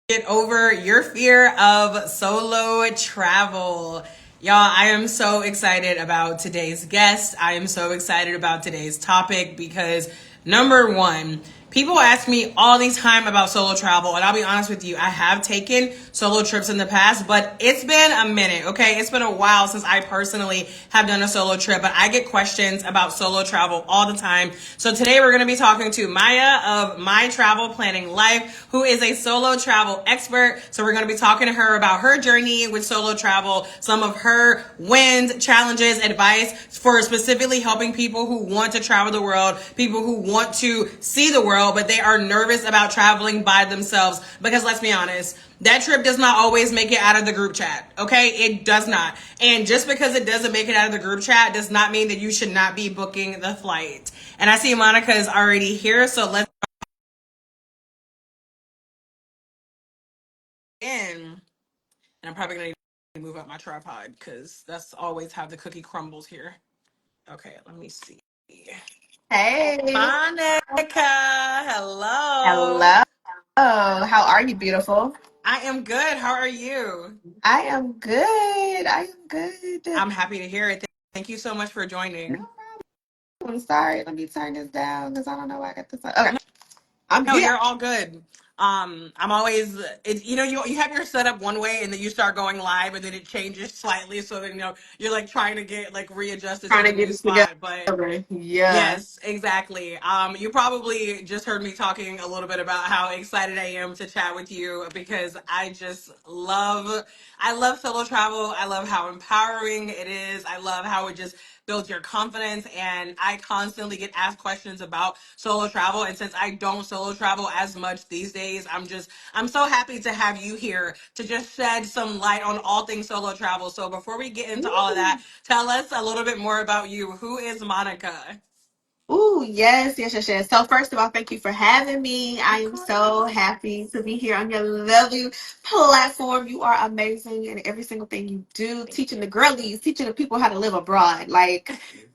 Get over your fear of solo travel. Y'all, I am so excited about today's guest. I am so excited about today's topic because number one, people ask me all the time about solo travel, and I'll be honest with you, I have taken solo trips in the past, but it's been a minute, okay? It's been a while since I personally have done a solo trip, but I get questions about solo travel all the time. So today we're going to be talking to Maya of My Travel Planning Life, who is a solo travel expert. So we're going to be talking to her about her journey with solo travel, some of her wins, challenges, advice for specifically helping people who want to travel the world, people who want to see the world, but they are nervous about traveling by themselves. Because let's be honest, that trip does not always make it out of the group chat. Okay? It does not. And just because it doesn't make it out of the group chat does not mean that you should not be booking the flight. And I see Monica is already here, so let's in. And I'm probably going to move up my tripod because that's always how the cookie crumbles here. Okay, let me see. Hey, Monica, hello. hello. How are you, beautiful? I am good. How are you? I am good. I am good. I'm happy to hear it. Thank you so much for No joining. problem. Sorry, let me turn this down because I don't know why I got this on. Okay, I'm No, here. you're all good. I'm always, you have your setup one way and then you start going live and then it changes slightly. So then, you're like trying to get like readjusted to Trying the to get new it together. spot. But Yeah. yes, exactly. You probably just heard me talking a little bit about how excited I am to chat with you because I love solo travel. I love how empowering it is. I love how it just builds your confidence. And I constantly get asked questions about solo travel. And since I don't solo travel as much these days, I'm so happy to have you here to just shed some light on all things solo travel. So before we get into all of that, tell us a little bit more about you. Who is Monica? Ooh, yes. So first of all, thank you for having me. I Of am so course. happy to be here on your lovely platform. You are amazing in every single thing you do, Thank teaching the girlies, teaching the people how to live abroad. Like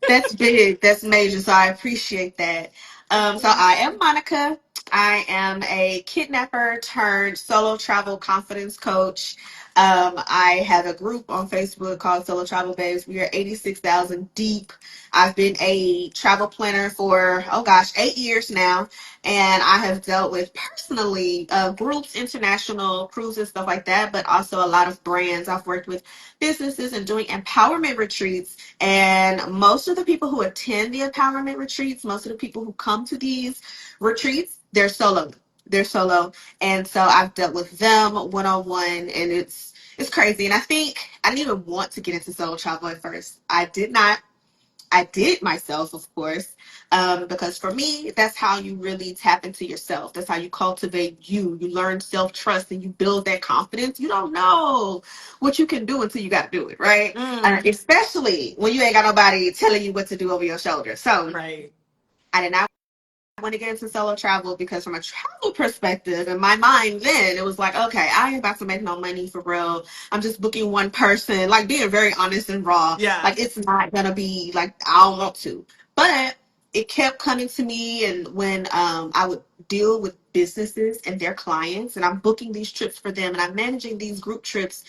that's big, that's major. So I appreciate that. So you. I am Monica. I am a kidnapper turned solo travel confidence coach. I have a group on Facebook called Solo Travel Babes. We are 86,000 deep. I've been a travel planner for, oh gosh, 8 years now. And I have dealt with personally groups, international cruises, stuff like that, but also a lot of brands. I've worked with businesses and doing empowerment retreats. And most of the people who attend the empowerment retreats, most of the people who come to these retreats, they're solo. They're solo. And so I've dealt with them one on one, and it's crazy. And I think I didn't even want to get into solo travel at first. I did not. I did myself, of course, because for me, that's how you really tap into yourself. That's how you cultivate you. You learn self trust and you build that confidence. You don't know what you can do until you got to do it, right? Mm, Especially when you ain't got nobody telling you what to do over your shoulder. So right. I did not want to get into solo travel because from a travel perspective in my mind then it was like, okay, I ain't about to make no money for real. I'm just booking one person, like being very honest and raw. Yeah. Like it's not gonna be like I don't want to. But it kept coming to me, and when I would deal with businesses and their clients and I'm booking these trips for them and I'm managing these group trips,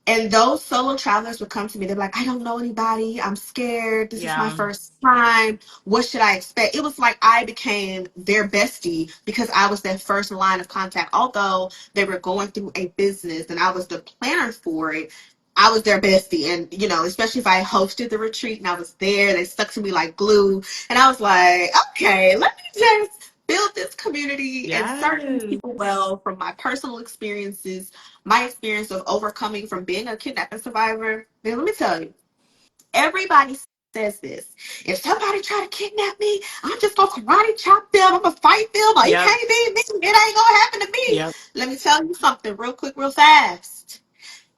and those solo travelers would come to me. They're like, I don't know anybody. I'm scared. This is my Yeah. first time. What should I expect? It was like I became their bestie because I was their first line of contact. Although they were going through a business and I was the planner for it, I was their bestie. And, especially if I hosted the retreat and I was there, they stuck to me like glue. And I was like, okay, let me just build this community and serve these Yes. people well from my personal experiences, my experience of overcoming from being a kidnapping survivor. Man, let me tell you, everybody says this. If somebody try to kidnap me, I'm just gonna karate chop them. I'm gonna fight them. Or he Yep. can't be me. It ain't gonna happen to me. Yep. Let me tell you something real quick, real fast.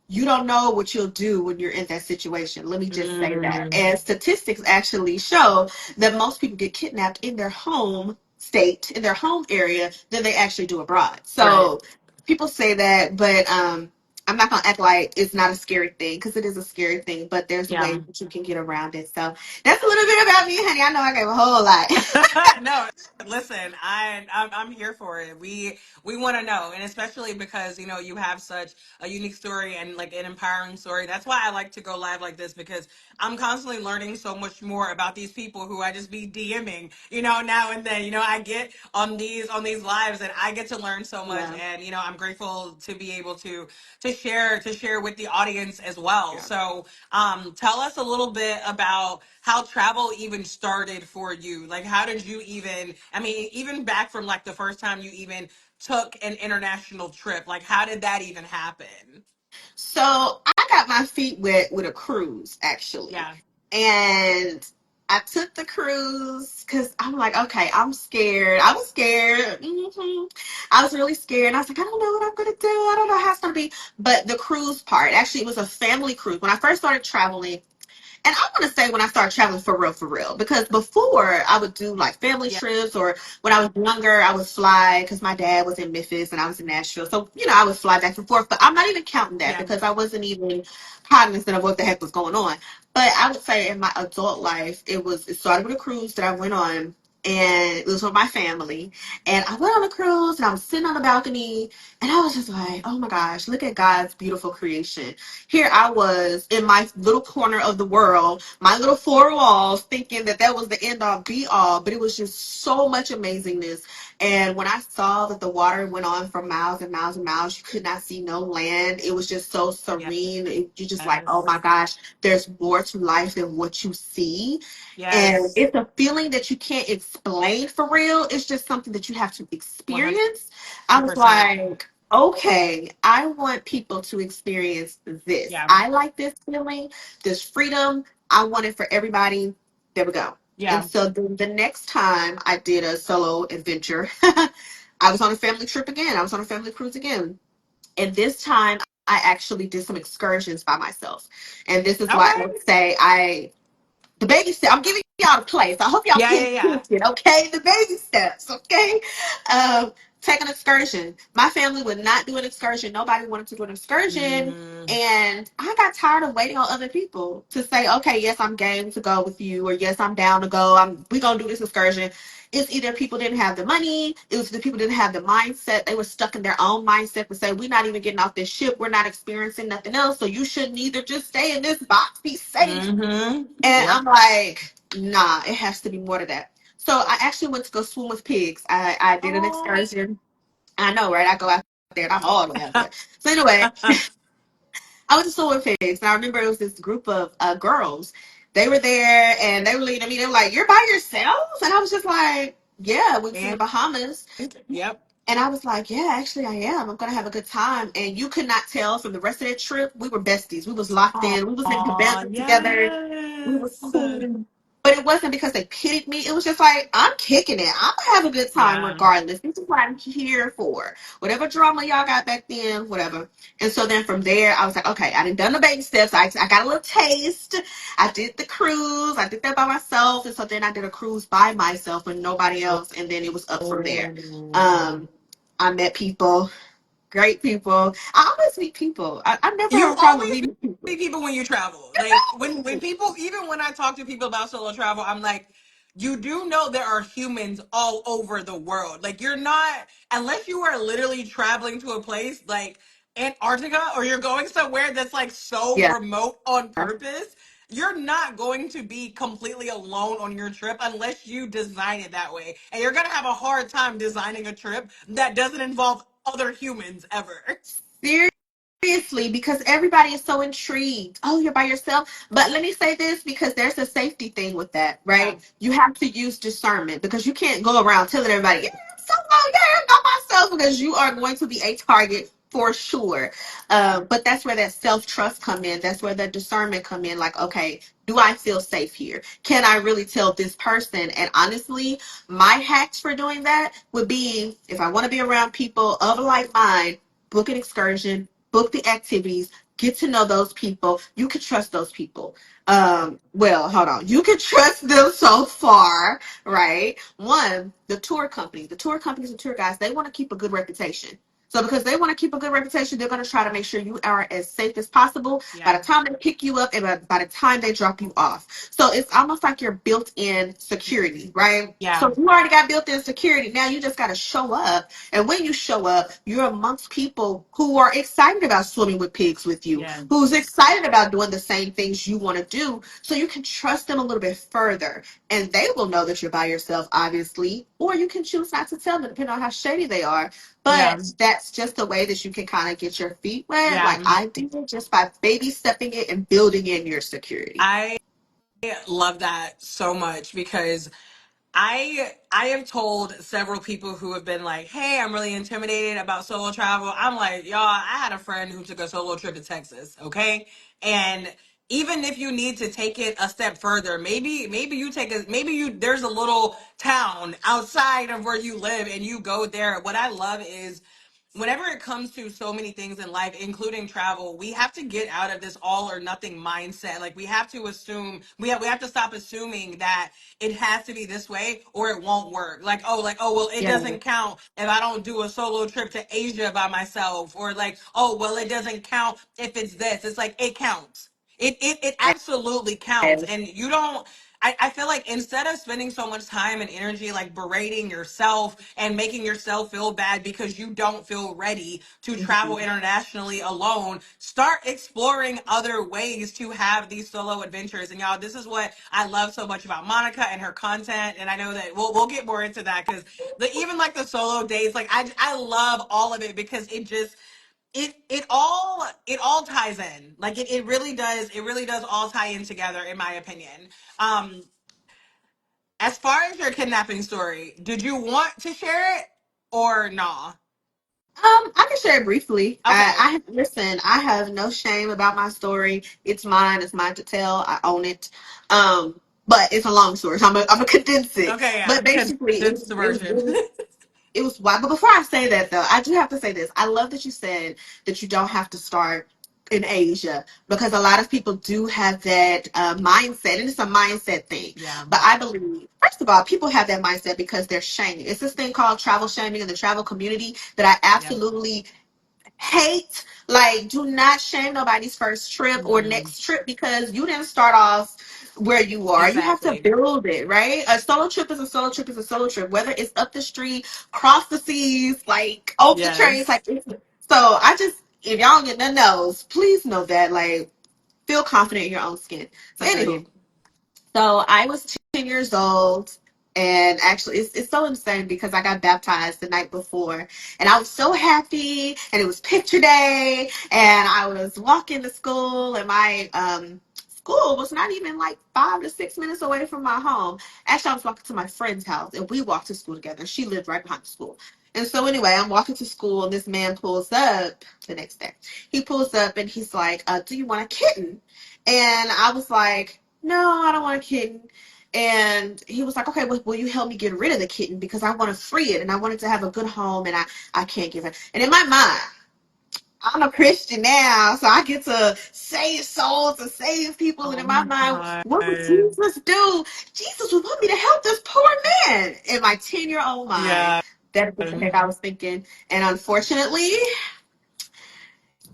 You don't know what you'll do when you're in that situation. Let me just say that. Mm, And statistics actually show that most people get kidnapped in their home state, in their home area, than they actually do abroad. right. So people say that, but I'm not gonna act like it's not a scary thing because it is a scary thing, but there's Yeah. ways that you can get around it. So that's a little bit about me, honey. I know I gave a whole lot. No, listen, I'm here for it. We want to know, and especially because you have such a unique story and like an empowering story. That's why I like to go live like this, because I'm constantly learning so much more about these people who I just be DMing, now and then. I get on these lives, and I get to learn so much, Yeah, and I'm grateful to be able to share with the audience as well. yeah. So tell us a little bit about how travel even started for you. Like, how did you even, I mean, even back from like the first time you even took an international trip, like, how did that even happen? So I got my feet wet with a cruise, actually. Yeah. And I took the cruise because I'm like, okay, I'm scared. I was scared. I was really scared. I was like, I don't know what I'm going to do. I don't know how it's going to be. But the cruise part, actually, it was a family cruise. When I first started traveling, and I want to say when I started traveling for real, because before I would do like family Yeah. trips, or when I was younger, I would fly because my dad was in Memphis and I was in Nashville. So, I would fly back and forth, but I'm not even counting that Yeah. because I wasn't even cognizant of what the heck was going on. But I would say in my adult life, it started with a cruise that I went on, and it was with my family. And I went on a cruise and I was sitting on the balcony, and I was just like, oh my gosh, look at God's beautiful creation. Here I was in my little corner of the world, my little four walls, thinking that that was the end all be all, but it was just so much amazingness. And when I saw that the water went on for miles and miles and miles, you could not see no land. It was just so serene. You just like, oh my Yes. gosh, there's more to life than what you see. And Yes. it's a feeling that you can't explain for real. It's just something that you have to 100%. experience. I was like, okay, I want people to experience this. Yeah. I like this feeling, this freedom. I want it for everybody. There we go. And Yeah. so the next time I did a solo adventure, I was on a family trip again. I was on a family cruise again. And this time I actually did some excursions by myself. And this is why I Okay. would say the baby step. I'm giving y'all the place. I hope y'all Yeah. paying Yeah. Yeah. attention. Okay, the baby steps. Okay, take an excursion. My family would not do an excursion. Nobody wanted to do an excursion, Mm, and I got tired of waiting on other people to say, okay, yes, I'm game to go with you, or yes, I'm down to go. We gonna do this excursion. It's either people didn't have the money, it was the people didn't have the mindset. They were stuck in their own mindset to say, we're not even getting off this ship. We're not experiencing nothing else. So you shouldn't either. Just stay in this box, be safe. mm-hmm. And Yep. I'm like, nah, it has to be more to that. So I actually went to go swim with pigs. I did an Oh. excursion. I know, right? I go out there and I'm all the way out there. So anyway, I went to swim with pigs. And I remember it was this group of girls. They were there and they were looking at me. They were like, you're by yourselves? And I was just like, yeah, we was in the And Bahamas. yep. And I was like, yeah, actually I am. I'm gonna have a good time. And you could not tell from the rest of that trip, we were besties. We was locked in. We was in Oh, cabana together. We were yes. cool. But it wasn't because they pitied me. It was just like, I'm kicking it. I'm gonna have a good time Yeah. regardless. This is what I'm here for. Whatever drama y'all got back then, whatever. And so then from there, I was like, okay, I done the baby steps. I got a little taste. I did the cruise. I did that by myself. And so then I did a cruise by myself with nobody else. And then it was up from there. Oh. Um, I met people, great people. I always meet people. I never You have a problem with always meeting people. meet people when you travel. Like when people, even when I talk to people about solo travel, I'm like, you do know there are humans all over the world. Like, you're not, unless you are literally traveling to a place like Antarctica, or you're going somewhere that's like so Yeah. remote on purpose. You're not going to be completely alone on your trip unless you design it that way. And you're going to have a hard time designing a trip that doesn't involve other humans ever. Seriously, because everybody is so intrigued. Oh, you're by yourself. But let me say this, because there's a safety thing with that, Yeah. right? You have to use discernment because you can't go around telling everybody, yeah, I'm so yeah, I'm by myself, because you are going to be a target for sure. But that's where that self trust come in. That's where that discernment come in. Like, okay, do I feel safe here? Can I really tell this person? And honestly, my hacks for doing that would be, if I want to be around people of a like mind, book an excursion, book the activities, get to know those people. You can trust those people. Well, hold on. You can trust them so far, right? One, the tour companies and tour guides, they want to keep a good reputation. So because they want to keep a good reputation, they're going to try to make sure you are as safe as possible by Yeah. the time they pick you up and by the time they drop you off. So it's almost like your built-in security, right? Yeah. So you already got built-in security. Now you just got to show up. And when you show up, you're amongst people who are excited about swimming with pigs with you, Yeah. who's excited about doing the same things you want to do. So you can trust them a little bit further. And they will know that you're by yourself, obviously, or you can choose not to tell them, depending on how shady they are. Yeah. But that's just the way that you can kind of get your feet wet, like Yeah. I did, just by baby stepping it and building in your security. I love that so much because I have told several people who have been like, "Hey, I'm really intimidated about solo travel." I'm like, "Y'all, I had a friend who took a solo trip to Texas, okay? And even if you need to take it a step further, maybe you take a maybe you there's a little town outside of where you live and you go there. What I love is whenever it comes to so many things in life, including travel, we have to get out of this all or nothing mindset. Like we have to assume we have to stop assuming that it has to be this way or it won't work. Like, oh well, it Yeah, doesn't count if I don't do a solo trip to Asia by myself, or like, oh well, it doesn't count if it's this. It's like it counts. It absolutely counts. yes. And you don't I feel like instead of spending so much time and energy like berating yourself and making yourself feel bad because you don't feel ready to travel Mhm. internationally alone, start exploring other ways to have these solo adventures. And y'all, this is what I love so much about Monica and her content. And I know that we'll get more into that because even like the solo days, like I love all of it because it all ties in. Like it really does all tie in together in my opinion. um as far as your kidnapping story, did you want to share it or nah? I can share it briefly. Okay. I listen. I have no shame about my story. It's mine. It's mine to tell. I own it. But it's a long story, so I'm gonna condense it. Okay, yeah. But basically, Condensed version. it was why. But before I say that, though, I do have to say this. I love that you said that you don't have to start in Asia because a lot of people do have that mindset, and it's a mindset thing. Yeah. But I believe, first of all, people have that mindset because they're shaming. It's this thing called travel shaming in the travel community that I Yep. absolutely hate. Like, do not shame nobody's first trip or Mm-mm. next trip because you didn't start off where you are. You have to Exactly. build it, right? A solo trip is a solo trip is a solo trip, whether it's up the street, cross the seas, like off the trains. Yes. Like, so I just, if y'all don't get nothing else, please know that, like, feel confident in your own skin. So, anywho, Agreed. so I was 10 years old. And actually, it's so insane because I got baptized the night before. And I was so happy. And it was picture day. And I was walking to school. And my school was not even like 5 to 6 minutes away from my home. Actually, I was walking to my friend's house. And we walked to school together. She lived right behind the school. And so, anyway, I'm walking to school. And this man pulls up the next day. He pulls up and he's like, do you want a kitten? And I was like, no, I don't want a kitten. And he was like, okay, well, will you help me get rid of the kitten? Because I want to free it and I want it to have a good home and I can't give it. And in my mind, I'm a Christian now, so I get to save souls and save people. And Oh in my my mind, god. what would Jesus do? Jesus would want me to help this poor man. In my 10-year-old mind, Yeah. that's what the heck I was thinking. And unfortunately,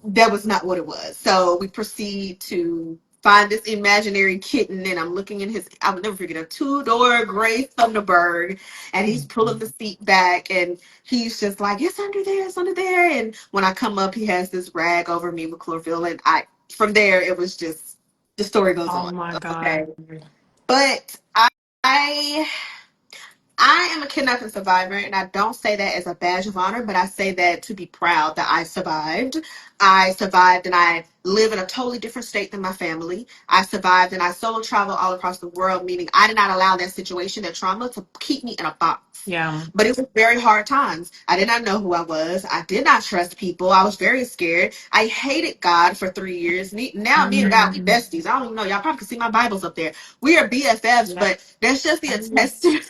that was not what it was. So we proceed to find this imaginary kitten, and I'm looking in his, I will never forget, a two-door gray Thunderbird, and he's pulling the seat back, and he's just like, it's under there, it's under there. And when I come up, he has this rag over me with chlorophyll, and from there, it was just, the story goes Oh on. my god. Okay. But I I am a kidnapping survivor, and I don't say that as a badge of honor, but I say that to be proud that I survived. I survived, and I live in a totally different state than my family. I survived, and I solo travel all across the world, meaning I did not allow that situation, that trauma, to keep me in a box. Yeah. But it was very hard times. I did not know who I was. I did not trust people. I was very scared. I hated God for 3 years. Now, me and God, we Mhm. besties. I don't even know. Y'all probably can see my Bibles up there. We are BFFs, Yeah. but that's just the attestation.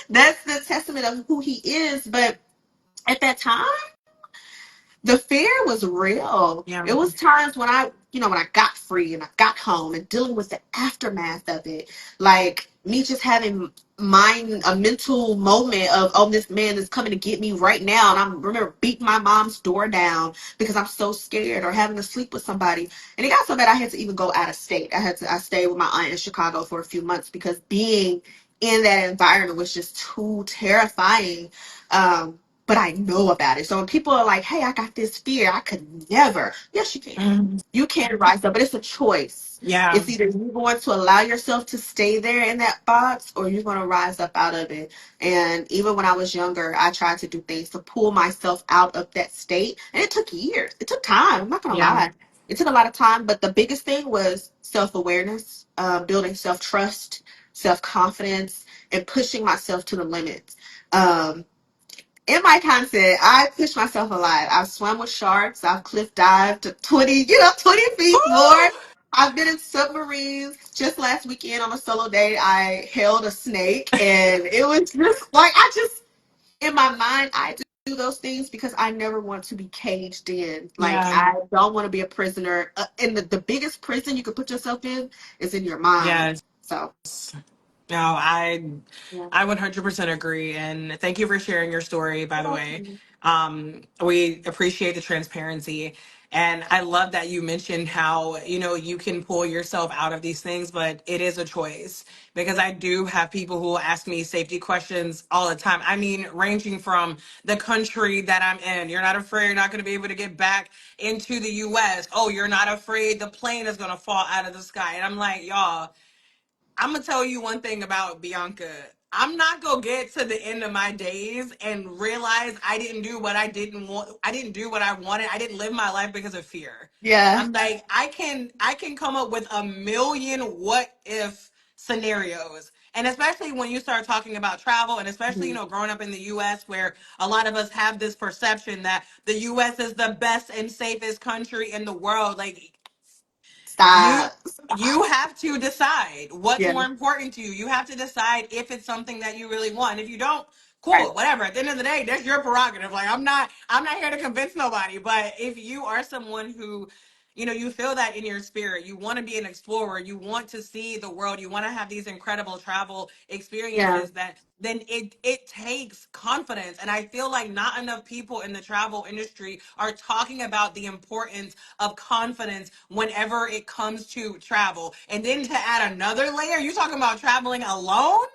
That's the testament of who he is. But at that time, the fear was real. Yeah. It was times when I when I got free and I got home and dealing with the aftermath of it, like me just having a mental moment of, oh, this man is coming to get me right now, and I remember beating my mom's door down because I'm so scared, or having to sleep with somebody. And it got so bad I had to even go out of state. I stayed with my aunt in Chicago for a few months because being in that environment was just too terrifying. But I know about it. So when people are like, hey, I got this fear, I could never. Yes, you can. Mhm. You can rise up, but it's a choice. Yeah. It's either you're going to allow yourself to stay there in that box, or you're going to rise up out of it. And even when I was younger, I tried to do things to pull myself out of that state. And it took years. It took time. I'm not going to Yeah. lie. It took a lot of time. But the biggest thing was self awareness, building self trust, self confidence, and pushing myself to the limits. Um, in my content, I push myself a lot. I've swum with sharks. I've cliff dived to 20 feet more. Woo! I've been in submarines. Just last weekend on a solo date, I held a snake, and it was just like, in my mind, I do those things because I never want to be caged in. Like, Yeah. I don't want to be a prisoner. And the biggest prison you can put yourself in is in your mind. Yes. So, No, I yeah. I 100% agree, and thank you for sharing your story, by the way. We appreciate the transparency, and I love that you mentioned how, you can pull yourself out of these things, but it is a choice, because I do have people who will ask me safety questions all the time. I mean, ranging from the country that I'm in. You're not afraid you're not going to be able to get back into the US. Oh, you're not afraid the plane is going to fall out of the sky. And I'm like, y'all, I'm gonna tell you one thing about Bianca. I'm not gonna get to the end of my days and realize I didn't do what I didn't want. I didn't do what I wanted. I didn't live my life because of fear. Yeah. I'm like, I can come up with a million what if scenarios. And especially when you start talking about travel, and especially, Mhm. growing up in the US, where a lot of us have this perception that the US is the best and safest country in the world. Like, you Stop. you have to decide what's Yeah. more important to you. You have to decide if it's something that you really want. And if you don't, Right. cool, whatever. At the end of the day, that's your prerogative. Like, I'm not here to convince nobody. But if you are someone who, you feel that in your spirit, you want to be an explorer, you want to see the world, you want to have these incredible travel Yeah. experiences, that then it takes confidence. And I feel like not enough people in the travel industry are talking about the importance of confidence whenever it comes to travel. And then to add another layer, you talking about traveling alone?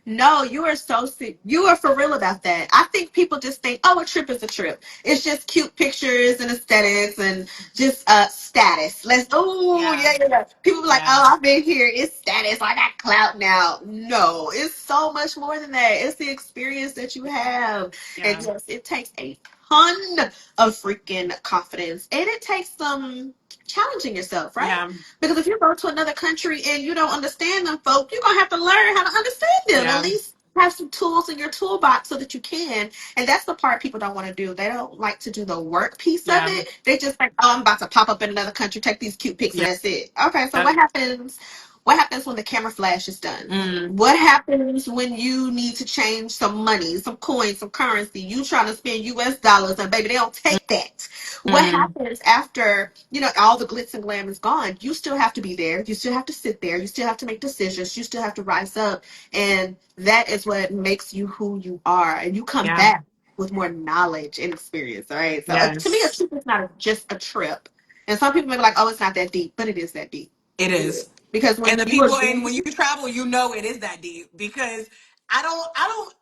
No, you are so sick. You are for real about that. I think people just think, oh, a trip is a trip. It's just cute pictures and aesthetics and just status. Oh, Yeah, yeah, yeah, yeah. People be like, yeah, oh, I've been here. It's status. I got clout now. No, it's so much more than that. It's the experience that you have. And yeah, yes, it takes a ton of freaking confidence. And it takes some challenging yourself, right? yeah, Because if you go to another country and you don't understand them folk, you're gonna have to learn how to understand them. At yeah, least have some tools in your toolbox so that you can. And that's the part people don't want to do. They don't like to do the work piece of yeah, it. They just like, oh, I'm about to pop up in another country, take these cute pics, and yeah. that's it. Okay, so what happens? What happens when the camera flash is done? Mm, What happens when you need to change some money, some coins, some currency? You trying to spend US dollars, and baby, they don't take that. What mm, happens after, all the glitz and glam is gone? You still have to be there. You still have to sit there. You still have to make decisions. You still have to rise up. And that is what makes you who you are. And you come yeah, back with more knowledge and experience, all right? So to me, a yes, trip is not just a trip. And some people may be like, oh, it's not that deep, but it is that deep. it is. Because And when the you people, and agree, when you travel, it is that deep, because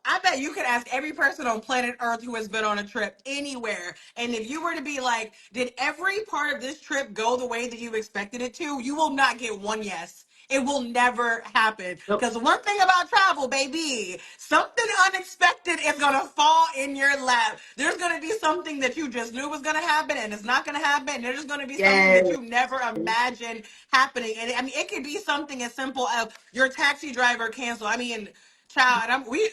I bet you could ask every person on planet Earth who has been on a trip anywhere. And if you were to be like, did every part of this trip go the way that you expected it to? You will not get one yes. It will never happen. nope, Because one thing about travel, baby, something unexpected is going to fall in your lap. There's going to be something that you just knew was going to happen, and it's not going to happen. And there's going to be something that yes. you never imagined happening. And I mean, it could be something as simple as your taxi driver canceled. I mean, child, we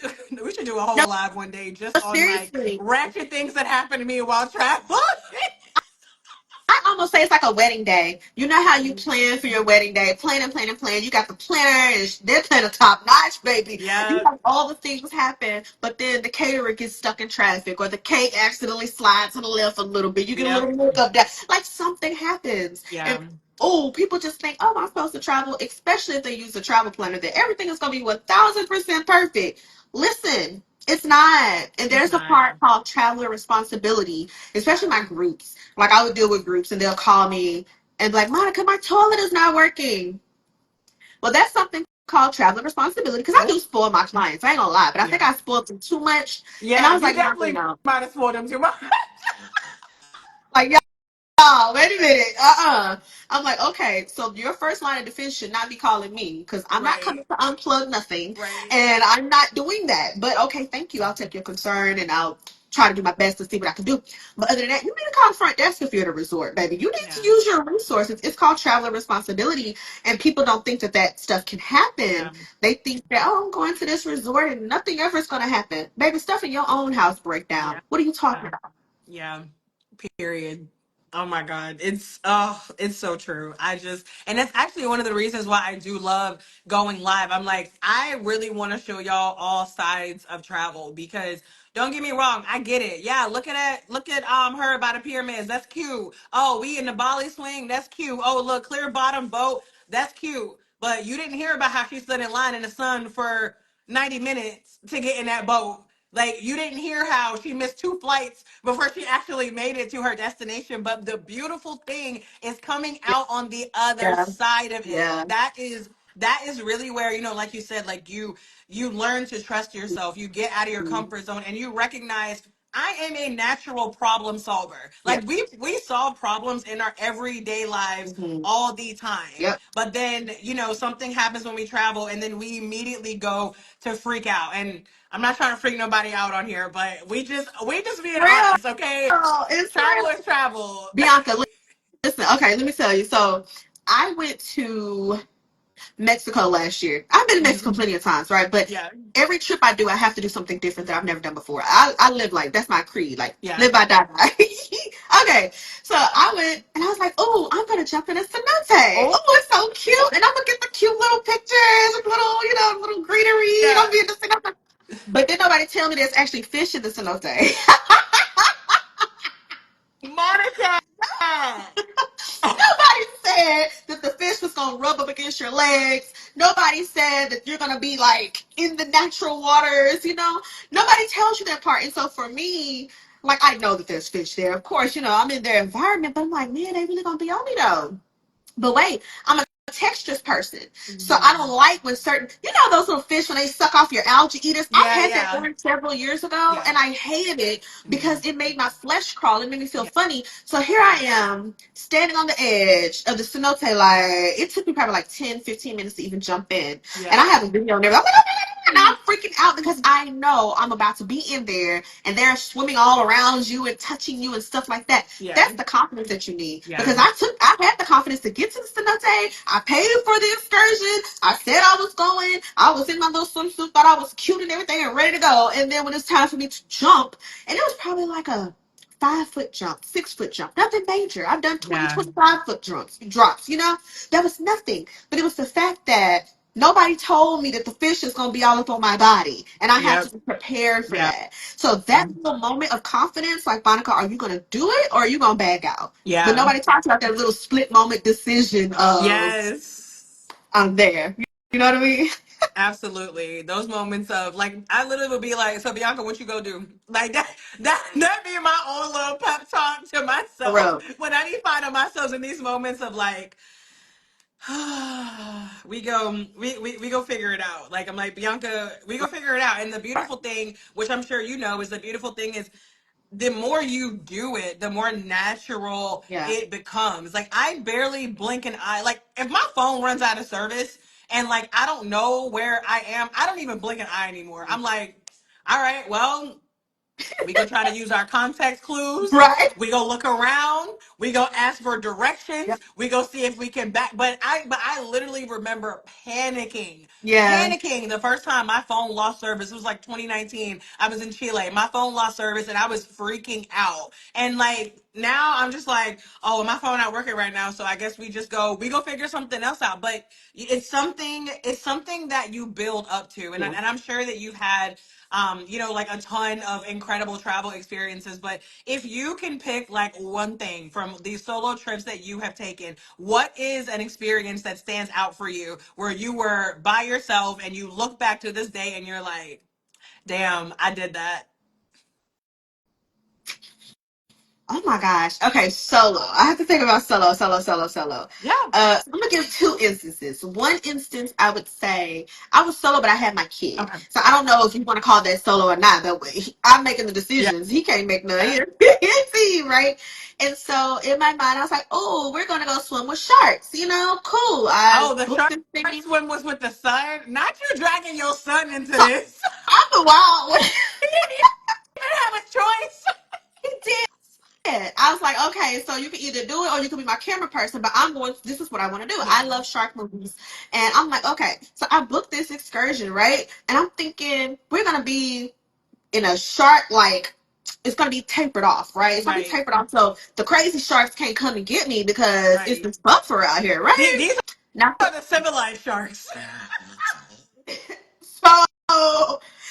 should do a No, whole live one day just on like seriously. ratchet things that happened to me while traveling. I almost say it's like a wedding day. You know how you plan for your wedding day, plan and plan and plan. You got the planner, and they're planning top notch, baby. You Yeah. have all the things happen, but then the caterer gets stuck in traffic, or the cake accidentally slides to the left a little bit. You get a Yep. little makeup down, like something happens, Yeah. and oh, people just think, oh, I'm supposed to travel, especially if they use a travel planner, that everything is going to be 1,000% perfect. Listen, it's not. And It's there's a not. part called traveler responsibility, especially my groups. Like I would deal with groups and they'll call me and be like, Monica, my toilet is not working. Well, that's something called traveler responsibility because I Oh, do spoil my clients. I ain't gonna lie, but I think yeah. I spoiled them too much. And Yeah, I was you like, no, no, definitely no. might have spoiled them too much. Like, oh, wait a minute. I'm like, okay, so your first line of defense should not be calling me because I'm not Right. coming to unplug nothing Right. and I'm not doing that. But okay, thank you. I'll take your concern and I'll try to do my best to see what I can do. But other than that, you need to call the front desk if you're at a resort, baby. You need to Yeah. use your resources. It's called traveler responsibility. And people don't think that that stuff can Yeah. happen. They think that, oh, I'm going to this resort and nothing ever is going to happen. Baby, stuff in your own house break down. Yeah. What are you talking about? Yeah. Period. Oh my God. It's so true. And that's actually one of the reasons why I do love going live. I'm like, I really want to show y'all all sides of travel because don't get me wrong, I get it. Yeah, look at her by the pyramids. That's cute. Oh, we in the Bali swing, that's cute. Oh, look, clear bottom boat, that's cute. But you didn't hear about how she stood in line in the sun for 90 minutes to get in that boat. Like you didn't hear how she missed two flights before she actually made it to her destination. But the beautiful thing is coming out on the other Yeah. side of it. Yeah. That is really where, like you said, like you learn to trust yourself. You get out of your Mhm. comfort zone and you recognize I am a natural problem solver. Yeah. Like we solve problems in our everyday lives Mhm. all the time. Yep. But then, something happens when we travel and then we immediately go to freak out. And I'm not trying to freak nobody out on here, but we just being Real. honest, okay? It's Travel real. is travel. Bianca, listen. Okay, let me tell you. So I went to Mexico last year. I've been to Mexico Mhm. plenty of times, right? But Yeah, every trip I do, I have to do something different that I've never done before. I live like that's my creed. Like yeah, live by die. Okay, so I went and I was like, oh, I'm gonna jump in a cenote. oh Oh, it's so cute, and I'm gonna get the cute little pictures, little little greenery. And I'm yeah, being the cenote. But then nobody tell me there's actually fish in the cenote. Monica. Nobody said that the fish was gonna rub up against your legs. Nobody said that you're gonna be like in the natural waters, Nobody tells you that part. And so for me, like I know that there's fish there. Of course, I'm in their environment, but I'm like, man, they really gonna be on me though. But wait, I'm a texturous person. So I don't Mhm. like when certain, those little fish when they suck off your algae eaters. I Yeah, had that yeah, done several years ago yeah, and I hated it Mhm. because it made my flesh crawl. It made me feel yeah, funny. So here I am standing on the edge of the cenote. Like it took me probably like 10, 15 minutes to even jump in. And I yeah, have a video on there. I'm like, and I'm freaking out because I know I'm about to be in there and they're swimming all around you and touching you and stuff like that. yeah, That's the confidence that you need. yeah, Because I had the confidence to get to the cenote. I paid for the excursion. I said I was going. I was in my little swimsuit, thought I was cute and everything and ready to go. And then when it's time for me to jump, and it was probably like a 5 foot jump, 6 foot jump, nothing major. I've done 20, yeah, 25 foot drops, that was nothing. But it was the fact that nobody told me that the fish is going to be all up on my body and I have yep, to be prepared for yeah, that. So that little moment of confidence, like Monica, are you going to do it or are you going to bag out? But yeah, nobody talks about that little split moment decision of yes. I'm there. You know what I mean? Absolutely. Those moments of like I literally would be like, so Bianca, what you go do? Like that be my own little pep talk to For myself real. when I be finding myself in these moments of like we go figure it out. Like I'm like, Bianca, we go figure it out. And the beautiful thing, which I'm sure you know, is the beautiful thing is the more you do it, the more natural Yeah. it becomes. Like I barely blink an eye. Like if my phone runs out of service and like I don't know where I am, I don't even blink an eye anymore. I'm like, all right, well, we go try to use our context clues. Right? We go look around. We go ask for directions. Yep. We go see if we can back. But I literally remember Yeah. panicking the first time my phone lost service. It was like 2019. I was in Chile. My phone lost service and I was freaking out. And like now I'm just like, oh, my phone not working right now. So I guess we go figure something else out. But it's something that you build up to. And, Yeah. and I'm sure that you've had like a ton of incredible travel experiences. But if you can pick like one thing from these solo trips that you have taken, what is an experience that stands out for you where you were by yourself and you look back to this day and you're like, damn, I did that? Oh my gosh. Okay, solo. I have to think about solo, solo, solo, solo. Yeah. I'm gonna give two instances. One instance, I would say I was solo, but I had my kid. Okay. So I don't know if you want to call that solo or not. But I'm making the Yeah. decisions. He can't make none. It's he, right? And so in my mind, I was like, "Oh, we're gonna go swim with sharks. You know, cool." I Oh, the booked shark this thing. swim was with the son. Not you dragging your son into So this. I'm the wild one. He didn't even have a choice. He did. I was like, okay, so you can either do it or you can be my camera person, but I'm going, this is what I want to do. Yeah. I love shark movies. And I'm like, okay, so I booked this excursion, right? And I'm thinking, we're going to be in a shark, like, it's going to be tapered off, right? It's going to be Right. tapered off. So the crazy sharks can't come and get me because it's Right. this buffer out here, right? These Now, are the civilized sharks. so,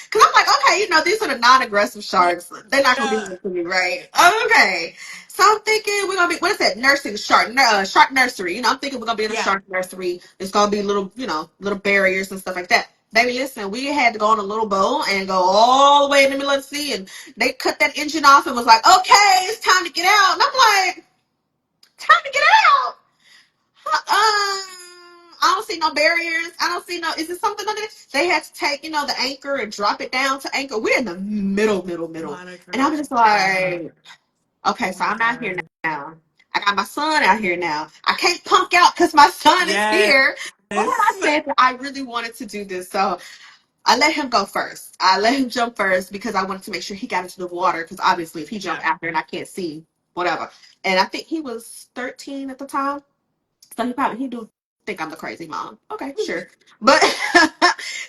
because I'm like, okay, these are the non-aggressive sharks. They're not gonna do Yeah. anything to me, right? Okay. So I'm thinking we're gonna be, what is that? Nursing shark, shark nursery. I'm thinking we're gonna be in a Yeah. shark nursery. It's gonna be little, little barriers and stuff like that. Baby, listen, we had to go on a little boat and go all the way in the middle of the sea, and they cut that engine off and was like, okay, it's time to get out. And I'm like, time to get out. I don't see no barriers. I don't see no. Is it something under this? They had to take, the anchor and drop it down to anchor. We're in the middle, middle, middle, and I'm Monica. just like, okay, Oh so my I'm out here God. now. I got my son out here now. I can't punk out because my son is Yes. here. But when I said that I really wanted to do this, so I let him go first. I let him jump first because I wanted to make sure he got into the water. Because obviously, if he jumped Yeah. after and I can't see, whatever. And I think he was 13 at the time. So he do think I'm the crazy mom. Okay, sure. But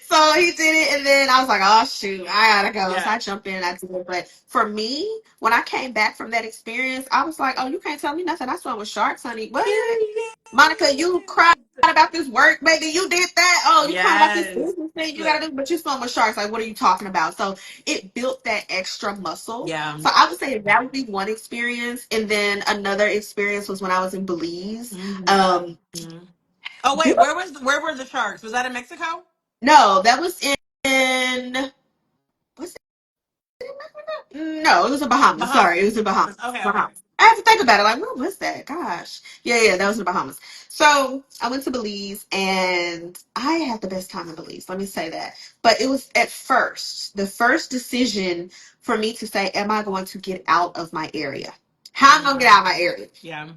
so he did it, and then I was like, oh shoot, I gotta go. So Yeah. I jumped in and I did it. But for me, when I came back from that experience, I was like, oh, you can't tell me nothing. I swam with sharks, honey. What? Period. Monica, you cried about this work, baby. You did that. Oh, you crying about this Yes. business thing you gotta do, but you swam with sharks. Like, what are you talking about? So it built that extra muscle. Yeah. So I would say that would be one experience. And then another experience was when I was in Belize. Mhm. Um, Oh do wait, where were the sharks? Was that in Mexico? No, that was in was no, it was in Bahamas. Bahamas. Sorry, it was in Bahamas. Okay, okay. Bahamas. I have to think about it. Like, what was that? Gosh. Yeah, yeah, that was in Bahamas. So I went to Belize and I had the best time in Belize. Let me say that. But it was at first, the first decision for me to say, am I going to get out of my area? How am I gonna get out of my area? Yeah.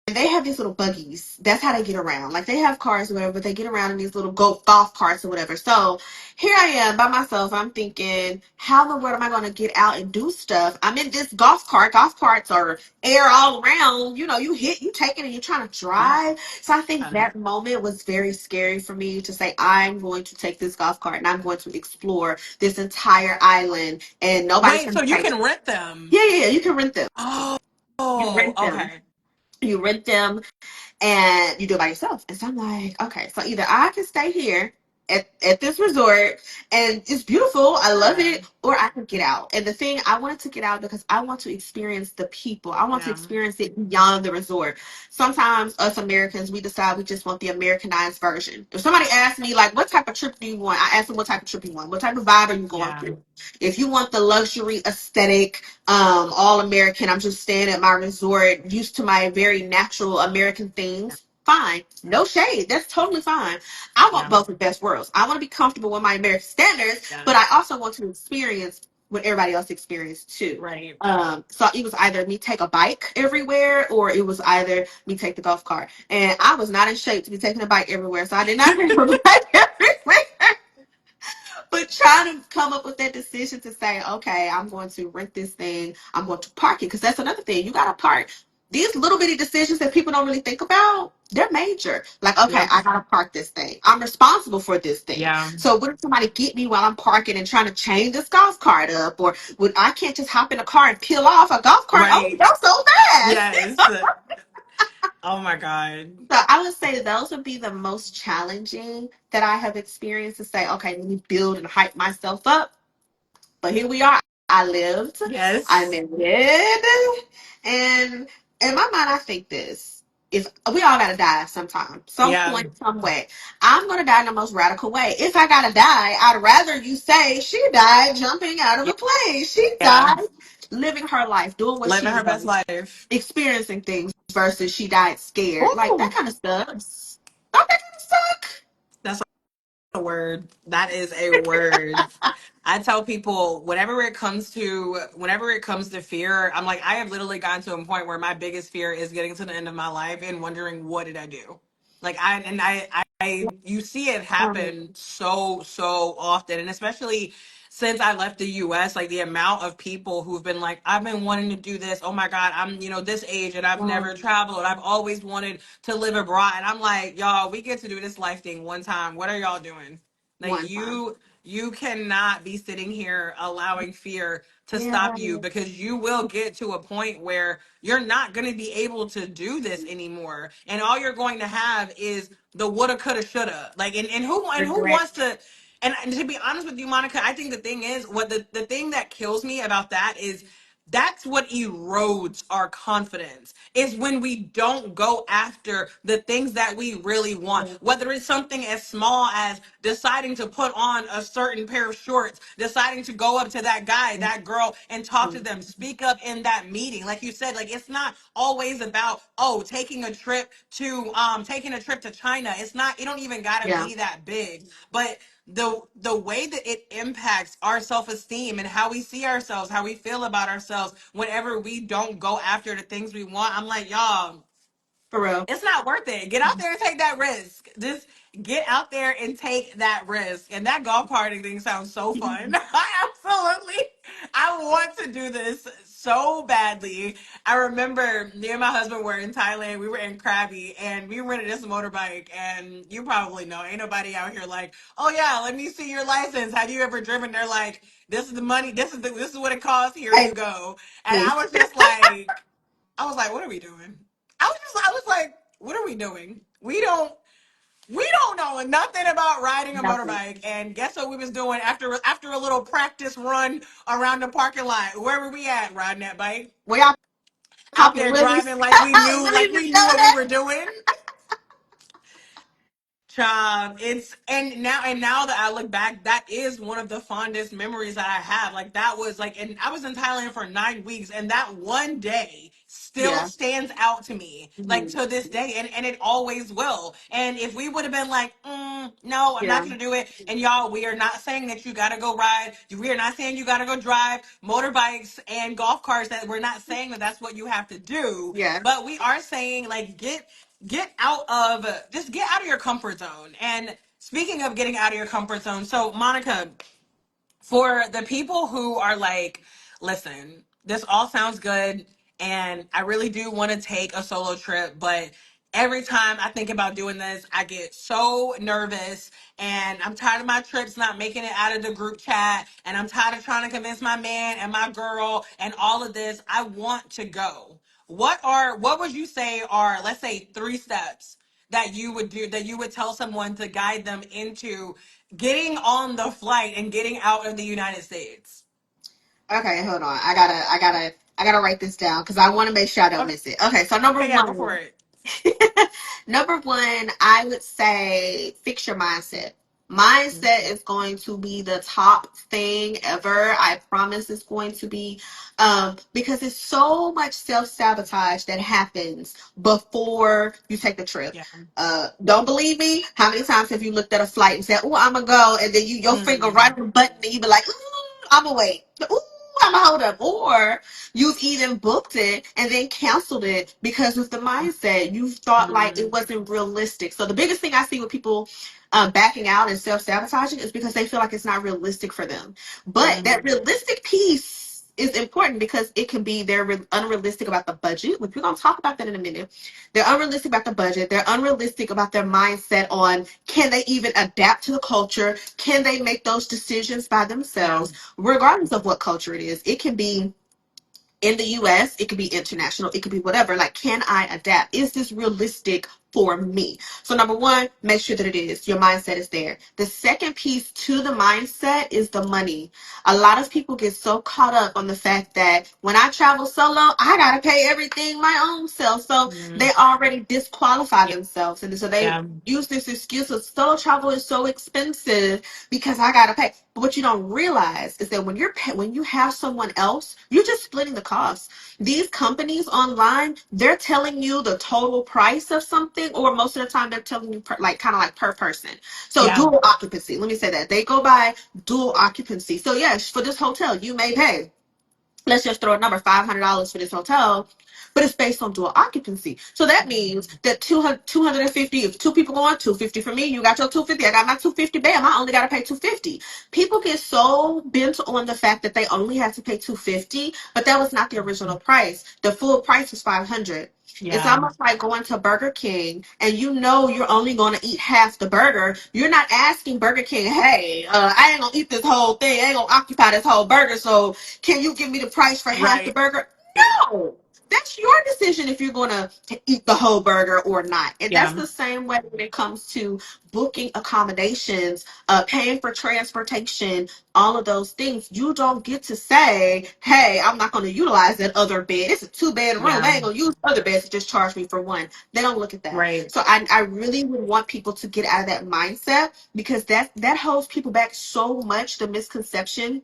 And they have these little buggies. That's how they get around. Like they have cars or whatever, but they get around in these little golf carts or whatever. So here I am by myself. I'm thinking, how in the world am I going to get out and do stuff? I'm in this golf cart. Golf carts are air all around. You hit, you take it, and you're trying to Yeah. drive. So I think that moment was very scary for me to say, I'm going to take this golf cart and I'm going to explore this entire island, and nobody's Wait, going so to you take. can rent them? Yeah, yeah, yeah. You can rent them. Oh, You oh, rent them. okay. You rent them and you do it by yourself. And so I'm like, okay, so either I can stay here at this resort and it's beautiful, I love Yeah. it, or I can get out. And the thing, I wanted to get out because I want to experience the people. I want to Yeah. experience it beyond the resort. Sometimes us Americans, we decide we just want the Americanized version. If somebody asks me, like, what type of trip do you want? I ask them what type of trip you want. What type of vibe are you going Yeah. through? If you want the luxury aesthetic, all American, I'm just staying at my resort, used to my very natural American things, fine. No shade. That's totally fine. I want Yeah. both the best worlds. I want to be comfortable with my American standards, Yeah. but I also want to experience what everybody else experienced too. Right. So it was either me take a bike everywhere or it was either me take the golf cart. And I was not in shape to be taking a bike everywhere, so I did not take a bike everywhere. But trying to come up with that decision to say, okay, I'm going to rent this thing. I'm going to park it. Because that's another thing. You got to park. These little bitty decisions that people don't really think about, they're major. Like, okay, Yep. I got to park this thing. I'm responsible for this thing. Yeah. So what if somebody get me while I'm parking and trying to chain this golf cart up? Or would I can't just hop in a car and peel off a golf cart? Oh, Right. that's so fast. Yes. Oh my God. So I would say those would be the most challenging that I have experienced to say, okay, let me build and hype myself up. But here we are. I lived, I Yes. married, and in my mind, I think this is we all gotta die sometime, some Yeah. point, some way. I'm gonna die in the most radical way. If I gotta die, I'd rather you say she died jumping out of a plane. She Yeah. died living her life, doing what Living she her best loves, life. experiencing things versus she died scared. Like that Ooh. kind of stuff. Don't that kind of suck? That's a word. That is a word. I tell people whenever it comes to fear, I'm like, I have literally gotten to a point where my biggest fear is getting to the end of my life and wondering what did I do? Like you see it happen so often, and especially since I left the US, like the amount of people who've been like, I've been wanting to do this. Oh my God, I'm, this age and I've never traveled. I've always wanted to live abroad. And I'm like, y'all, we get to do this life thing one time. What are y'all doing? Like One time. you cannot be sitting here allowing fear to Yeah. stop you, because you will get to a point where you're not going to be able to do this anymore, and all you're going to have is the woulda coulda shoulda, like, and who Regret. wants to. And to be honest with you, Monica, I think the thing is, what the thing that kills me about that is that's what erodes our confidence, is when we don't go after the things that we really want, whether it's something as small as deciding to put on a certain pair of shorts, deciding to go up to that guy, that girl, and talk to them, speak up in that meeting. Like you said, like, it's not always about, oh, taking a trip to China. It's not, it don't even gotta Yeah, be that big. But the way that it impacts our self-esteem and how we see ourselves, how we feel about ourselves whenever we don't go after the things we want, I'm like, y'all, for real. it's not worth it. Get out there and take that risk. Just get out there and take that risk. And that golf karting thing sounds so fun. I want to do this so badly. I remember me and my husband were in Thailand. We were in Krabi and we rented this motorbike. And you probably know, ain't nobody out here like, oh yeah, let me see your license. Have you ever driven? They're like, this is the money. This is what it costs. Here Hey, you go. And me. I was like, what are we doing? I was like, what are we doing? We don't know nothing about riding a Nothing. motorbike. And guess what we was doing after a little practice run around the parking lot? Where were we at riding that bike? We all Out popping there willies. driving like we knew Willies like and we knew doing what we that. were doing. Child, it's and now that I look back, that is one of the fondest memories that I have. Like that was like, and I was in Thailand for 9 weeks, and that one day still Yeah. stands out to me, like Mhm. to this day, and it always will. And if we would have been like, no, I'm not Yeah. gonna do it, and y'all, we are not saying that you gotta go ride. We are not saying you gotta go drive motorbikes and golf carts. That we're not saying that that's what you have to do, Yeah. but we are saying like get out of your comfort zone. And speaking of getting out of your comfort zone, so Monica, for the people who are like, listen, this all sounds good, and I really do want to take a solo trip, but every time I think about doing this, I get so nervous, and I'm tired of my trips not making it out of the group chat, and I'm tired of trying to convince my man and my girl and all of this. I want to go. What would you say are, let's say, 3 steps that you would do, that you would tell someone to guide them into getting on the flight and getting out of the United States? Okay, hold on. I gotta write this down because I want to make sure I don't Okay, miss it. Okay, so number okay, yeah, go for one. it. Number one, I would say fix your mindset. Mindset is going to be the top thing ever. I promise it's going to be because it's so much self-sabotage that happens before you take the trip. Yeah. Don't believe me? How many times have you looked at a flight and said, "Oh, I'm gonna go," and then your finger right Mm. on the button and you be like, "Ooh, I'm gonna wait. Ooh, time a hold up. Or you've even booked it and then canceled it because with the mindset you thought like it wasn't realistic. So the biggest thing I see with people backing out and self-sabotaging is because they feel like it's not realistic for them. But that realistic piece is important because it can be they're unrealistic about the budget, which we're going to talk about that in a minute. They're unrealistic about the budget. They're unrealistic about their mindset on can they even adapt to the culture? Can they make those decisions by themselves? Regardless of what culture it is, it can be in the US, it could be international, it could be whatever. Like, can I adapt? Is this realistic for me? So, number one, make sure that it is. Your mindset is there. The second piece to the mindset is the money. A lot of people get so caught up on the fact that when I travel solo, I gotta pay everything my own self. So they already disqualify themselves. And so they use this excuse of solo travel is so expensive because I gotta pay. But what you don't realize is that when you have someone else, you're just splitting the cost. These companies online, they're telling you the total price of something, or most of the time they're telling you like kind of like per person. So dual occupancy. Let me say that they go by dual occupancy. So yes, for this hotel, you may pay, let's just throw a number, $500 for this hotel, but it's based on dual occupancy. So that means that 250, if two people go on, 250 for me, you got your 250, I got my 250, bam, I only got to pay 250. People get so bent on the fact that they only have to pay 250, but that was not the original price. The full price was 500. It's almost like going to Burger King and you know you're only going to eat half the burger. You're not asking Burger King, hey, I ain't going to eat this whole thing. I ain't going to occupy this whole burger. So can you give me the price for half the burger? No. That's your decision if you're going to eat the whole burger or not. And that's the same way when it comes to booking accommodations, paying for transportation, all of those things. You don't get to say, hey, I'm not going to utilize that other bed. It's a 2-bed room. I ain't going to use other beds. Just charge me for one. They don't look at that. So I really would want people to get out of that mindset because that holds people back so much, the misconception.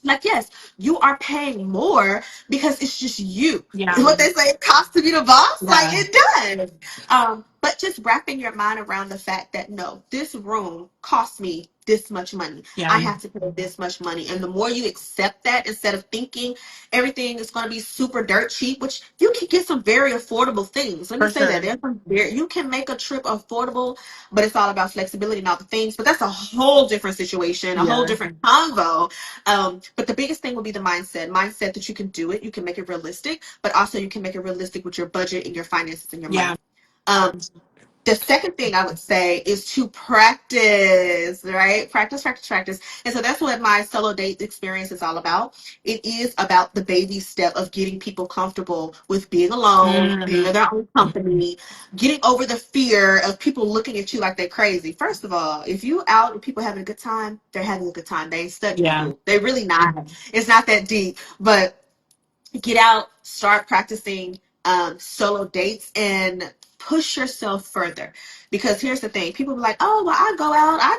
Like, yes, you are paying more because it's just you. What they say, it costs to be the boss. Like, it does. But just wrapping your mind around the fact that no, this room costs me this much money. I have to pay this much money. And the more you accept that, instead of thinking everything is going to be super dirt cheap, which you can get some very affordable things. Let me say that. There's some you can make a trip affordable, but it's all about flexibility and all the things. But that's a whole different situation, a whole different convo. But the biggest thing will be the mindset that you can do it, you can make it realistic, but also you can make it realistic with your budget and your finances and your money. The second thing I would say is to practice, right? Practice. And so that's what my solo date experience is all about. It is about the baby step of getting people comfortable with being alone, being in their own company, getting over the fear of people looking at you like they're crazy. First of all, if you out and people having a good time, they're having a good time. They ain't studying you. They really not. It's not that deep. But get out, start practicing solo dates, and push yourself further. Because here's the thing, people be like, oh, well, I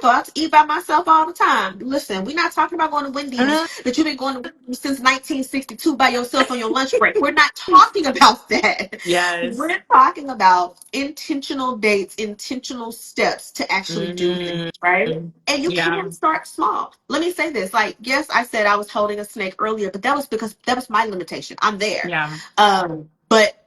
go out to eat by myself all the time. Listen, we're not talking about going to Wendy's that you've been going to Wendy's since 1962 by yourself on your lunch break. We're not talking about that. We're talking about intentional dates, intentional steps to actually do things, right? And you can start small. Let me say this. Like, yes, I said I was holding a snake earlier, but that was because that was my limitation. I'm there. But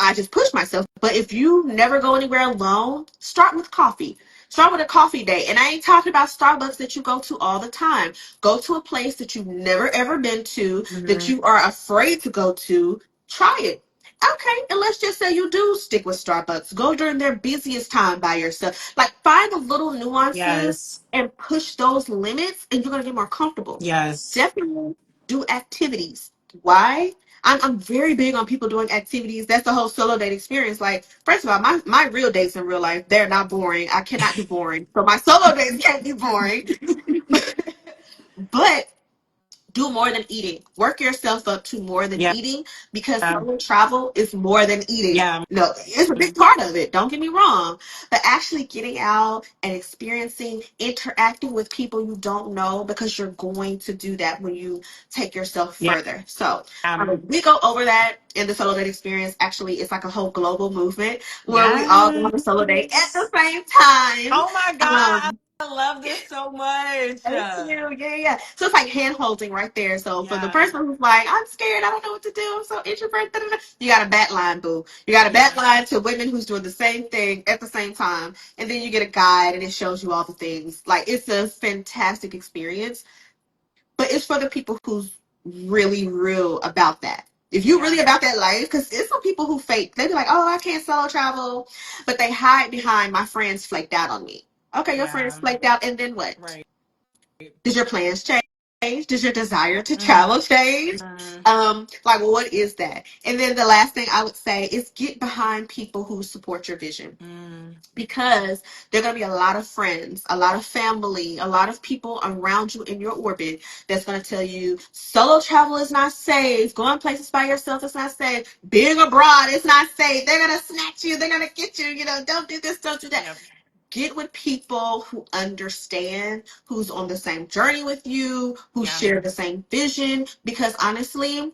I just pushed myself. But if you never go anywhere alone, start with coffee. Start with a coffee date. And I ain't talking about Starbucks that you go to all the time. Go to a place that you've never ever been to, that you are afraid to go to. Try it. Okay, and let's just say you do stick with Starbucks. Go during their busiest time by yourself. Like, find the little nuances and push those limits, and you're gonna get more comfortable. Definitely do activities. Why? I'm very big on people doing activities. That's the whole solo date experience. Like, first of all, my real dates in real life, they're not boring. I cannot be boring. So my solo dates can't be boring. But do more than eating. Work yourself up to more than eating, because solo travel is more than eating. No, it's a big part of it. Don't get me wrong. But actually getting out and experiencing, interacting with people you don't know, because you're going to do that when you take yourself further. So we go over that in the solo date experience. Actually, it's like a whole global movement where we all go on a solo date at the same time. Oh my God. I love this so much. Thank you. Yeah, yeah. So it's like hand holding right there. So for the Yeah, person who's like, I'm scared, I don't know what to do, I'm so introverted, da, da, da, you got a bat line, boo. You got a bat yeah, line to women who's doing the same thing at the same time. And then you get a guide and it shows you all the things. Like it's a fantastic experience. But it's for the people who's really real about that. If you yeah, really about that life, because it's some people who fake. They be like, "Oh, I can't solo travel," but they hide behind my friends flaked out on me. Okay, your friends yeah. flaked out, and then what? Right. Did your plans change? Does your desire to Mm, travel change? Like what is that? And then the last thing I would say is get behind people who support your vision mm, because there are going to be a lot of friends, a lot of family, a lot of people around you in your orbit that's going to tell you solo travel is not safe, going places by yourself is not safe, being abroad is not safe. They're going to snatch you, they're going to get you, don't do this, don't do that. yep, Get with people who understand, who's on the same journey with you, who yeah, share the same vision, because honestly,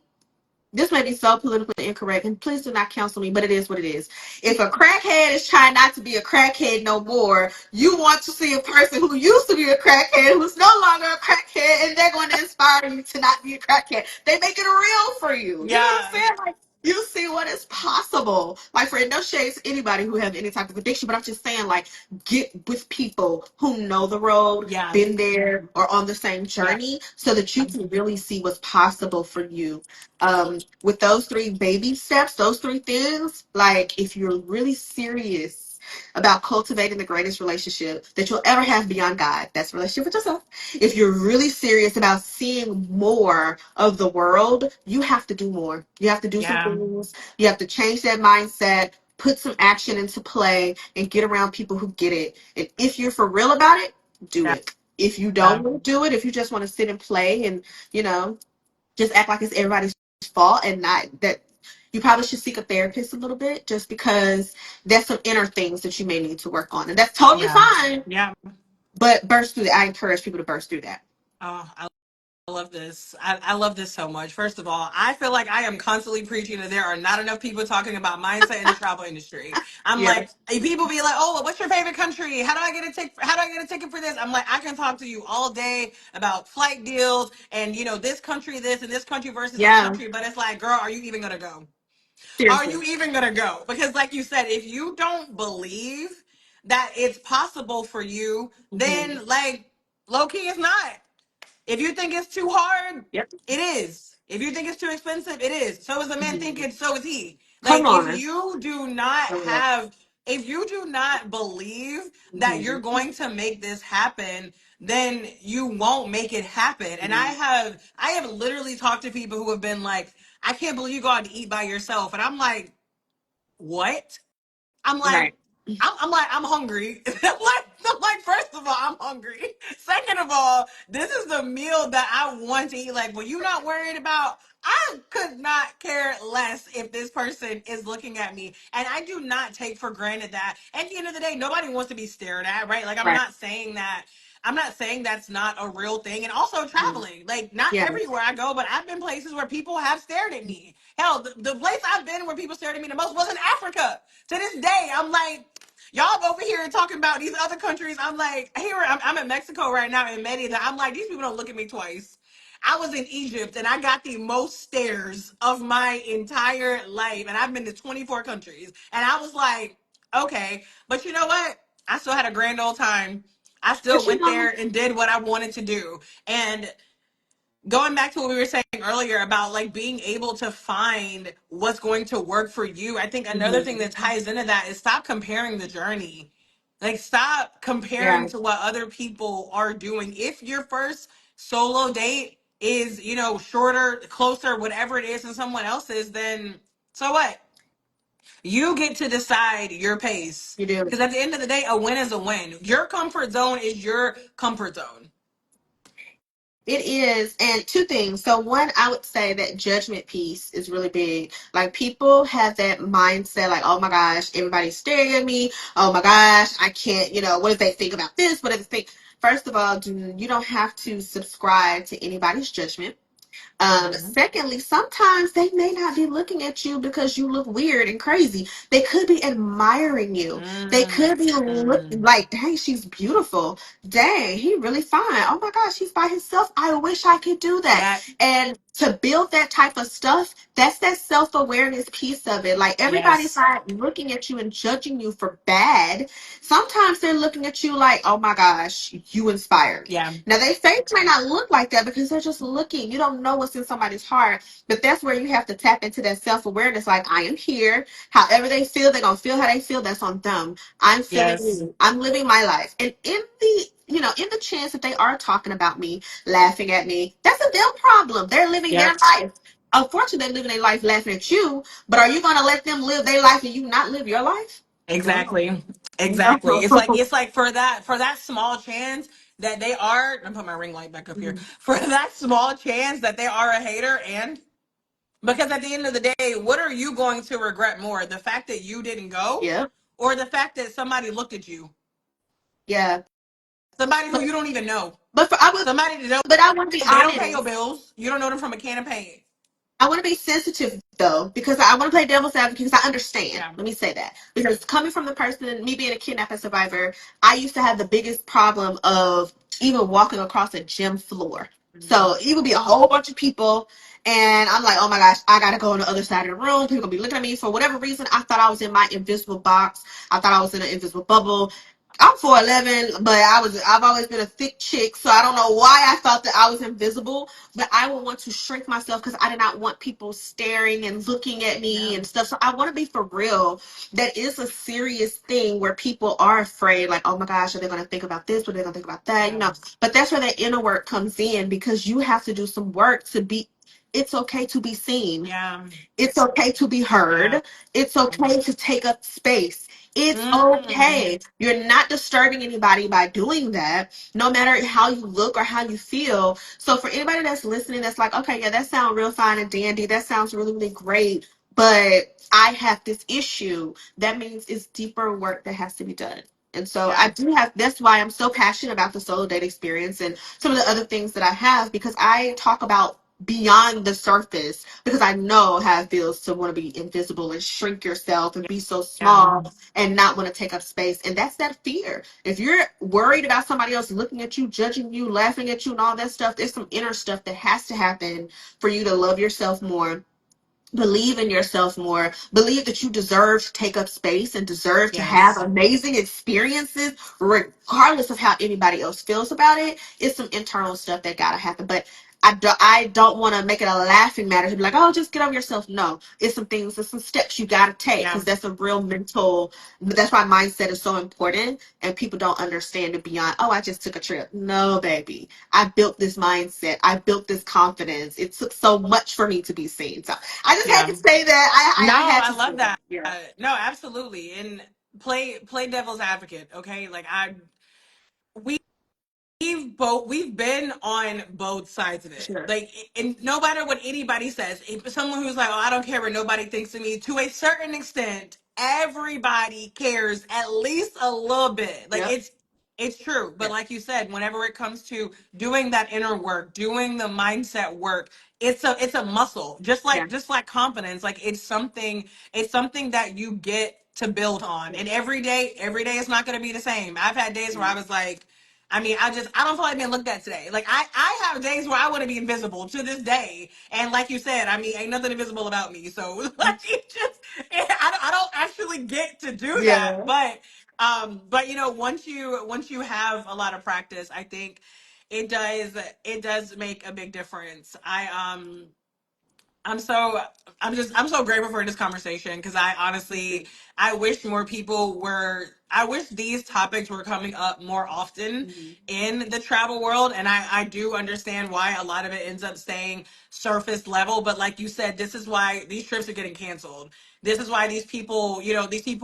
this may be so politically incorrect, and please do not counsel me, but it is what it is. If a crackhead is trying not to be a crackhead no more, you want to see a person who used to be a crackhead who's no longer a crackhead, and they're going to inspire you to not be a crackhead. They make it real for you. You know what I'm yeah, saying? Like you see what is possible. Like for no shade to anybody who has any type of addiction, but I'm just saying, like, get with people who know the road, yeah, been there, or on the same yeah, journey, so that you can really see what's possible for you with those three baby steps, those three things, like if you're really serious about cultivating the greatest relationship that you'll ever have beyond God, that's a relationship with yourself. If you're really serious about seeing more of the world, you have to do more. You have to do some yeah, things. You have to change that mindset, put some action into play, and get around people who get it. And if you're for real about it, do yeah, it. If you yeah, don't do it, if you just want to sit and play and, you know, just act like it's everybody's fault and not that you probably should seek a therapist a little bit just because there's some inner things that you may need to work on and that's totally yeah, fine, yeah. but burst through that. I encourage people to burst through that. Oh, I love this. I love this so much. First of all, I feel like I am constantly preaching that there are not enough people talking about mindset in the travel industry. I'm Yeah, like, people be like, "Oh, what's your favorite country? How do I get a ticket? How do I get a ticket for this?" I'm like, I can talk to you all day about flight deals and this country this and this country versus this yeah, country, but it's like, girl, are you even gonna go? Are seriously. you even gonna go? Because, like you said, if you don't believe that it's possible for you, Hmm. then like low key, it's not. If you think it's too hard, Yep. it is. If you think it's too expensive, it is. So is the man Hmm. thinking, so is he. Come Like on. if you do not believe that you're Hmm. going to make this happen, then you won't make it happen. And I have literally talked to people who have been like, I can't believe you go out to eat by yourself. And I'm like, what? I'm like, Right. I'm hungry. I'm like, first of all, I'm hungry. Second of all, this is the meal that I want to eat. Like, when you're not worried about, I could not care less if this person is looking at me. And I do not take for granted that at the end of the day, nobody wants to be stared at, right? Like, Right. I'm not saying that's not a real thing. And also Mhm. traveling, like not Yeah. everywhere I go, but I've been places where people have stared at me. Hell, the place I've been where people stared at me the most was in Africa. To this day, I'm like, y'all over here talking about these other countries. I'm like, I'm in Mexico right now in Merida. I'm like, these people don't look at me twice. I was in Egypt and I got the most stares of my entire life. And I've been to 24 countries. And I was like, okay. But you know what? I still had a grand old time. I still But went there and did what I wanted to do. And going back to what we were saying earlier about like being able to find what's going to work for you, I think another thing Mhm. that ties into that is stop comparing the journey. Like, stop Yeah, comparing to what other people are doing. If your first solo date is, shorter, closer, whatever it is than someone else's, then so what? You get to decide your pace. you do. Because at the end of the day, a win is a win. Your comfort zone is your comfort zone. It is. And two things. So, one, I would say that judgment piece is really big. Like, people have that mindset, like, oh my gosh, everybody's staring at me. Oh my gosh, I can't, what if they think about this? What if they think? First of all, you don't have to subscribe to anybody's judgment. Mhm. Secondly, sometimes they may not be looking at you because you look weird and crazy. They could be admiring you. They could be Mm. like, dang, she's beautiful. Dang, he really fine. Oh my gosh, he's by himself. I wish I could do that. Yeah. And to build that type of stuff, that's that self-awareness piece of it. Like everybody's Yes. not looking at you and judging you for bad. Sometimes they're looking at you like, oh my gosh, you inspire me. Yeah. Now they face may not look like that because they're just looking. You don't know what's in somebody's heart. But that's where you have to tap into that self-awareness. Like, I am here. However they feel, they're gonna feel how they feel. That's on them. I'm feeling Yes. me. I'm living my life. And in the chance that they are talking about me, laughing at me, that's a them problem. They're living their Yep. life. Unfortunately, they're living their life laughing at you, but are you going to let them live their life and you not live your life? No. Exactly. Exactly. It's like No. it's like for that small chance that they are. I'm put my ring light back up here. For that small chance that they are a hater, and because at the end of the day, what are you going to regret more? The fact that you didn't go, Yeah. or the fact that somebody looked at you, Yeah. somebody who But you don't even know, but for I would somebody that don't but I want to be they don't pay your honest. bills, you don't know them from a can of paint. I want to be sensitive though, because I want to play devil's advocate because I understand. Yeah. Let me say that. Because coming from the person, me being a kidnapping survivor, I used to have the biggest problem of even walking across a gym floor. So it would be a whole bunch of people, and I'm like, oh my gosh, I gotta go on the other side of the room. People gonna be looking at me for whatever reason. I thought I was in my invisible box. I thought I was in an invisible bubble. I'm 4'11", but I've always been a thick chick, so I don't know why I thought that I was invisible, but I would want to shrink myself because I did not want people staring and looking at me Yeah. and stuff. So I want to be for real. That is a serious thing where people are afraid, like, oh my gosh, are they going to think about this? What are they going to think about that? Yeah. But that's where that inner work comes in because you have to do some work to be. It's okay to be seen. Yeah. It's okay to be Yeah. heard. It's okay to take up space. It's Mm. okay. You're not disturbing anybody by doing that, no matter how you look or how you feel. So for anybody that's listening, that's like, okay, yeah, that sounds real fine and dandy. That sounds really, really great. But I have this issue. That means it's deeper work that has to be done. And so Yeah. I do have, that's why I'm so passionate about the solo date experience and some of the other things that I have because I talk about beyond the surface because I know how it feels to want to be invisible and shrink yourself and be so Yeah. small and not want to take up space. And that's that fear. If you're worried about somebody else looking at you, judging you, laughing at you, and all that stuff, there's some inner stuff that has to happen for you to love yourself more, believe in yourself more, believe that you deserve to take up space and deserve to have Yes. amazing experiences regardless of how anybody else feels about it. It's some internal stuff that gotta happen. But I don't want to make it a laughing matter to be like, oh, just get over yourself. No, it's some things, it's some steps you gotta take Yeah. because that's a real mental, that's why mindset is so important and people don't understand it beyond, oh, I just took a trip. No, baby. I built this mindset. I built this confidence. It took so much for me to be seen. So I just had Yeah. to say that. I No, had I to say love that. that. Yeah. No, absolutely. And play devil's advocate, okay? Like we we've been on both sides of it. Sure. Like, and no matter what anybody says, if someone who's like, "Oh, I don't care what nobody thinks of me," to a certain extent, everybody cares at least a little bit. Like Yep. it's true. But Yeah. like you said, whenever it comes to doing that inner work, doing the mindset work, it's a muscle. Yeah. Just like confidence. Like it's something that you get to build on. And every day is not going to be the same. I've had days where I was like, I mean, I don't feel like being looked at today. Like I have days where I want to be invisible to this day. And like you said, I mean, ain't nothing invisible about me. So like I don't actually get to do that. Yeah. But once you have a lot of practice, I think it does make a big difference. I'm so I'm so grateful for this conversation because I honestly I wish more people were I wish these topics were coming up more often Mhm. in the travel world, and I do understand why a lot of it ends up staying surface level, but like you said, this is why these trips are getting canceled. This is why these people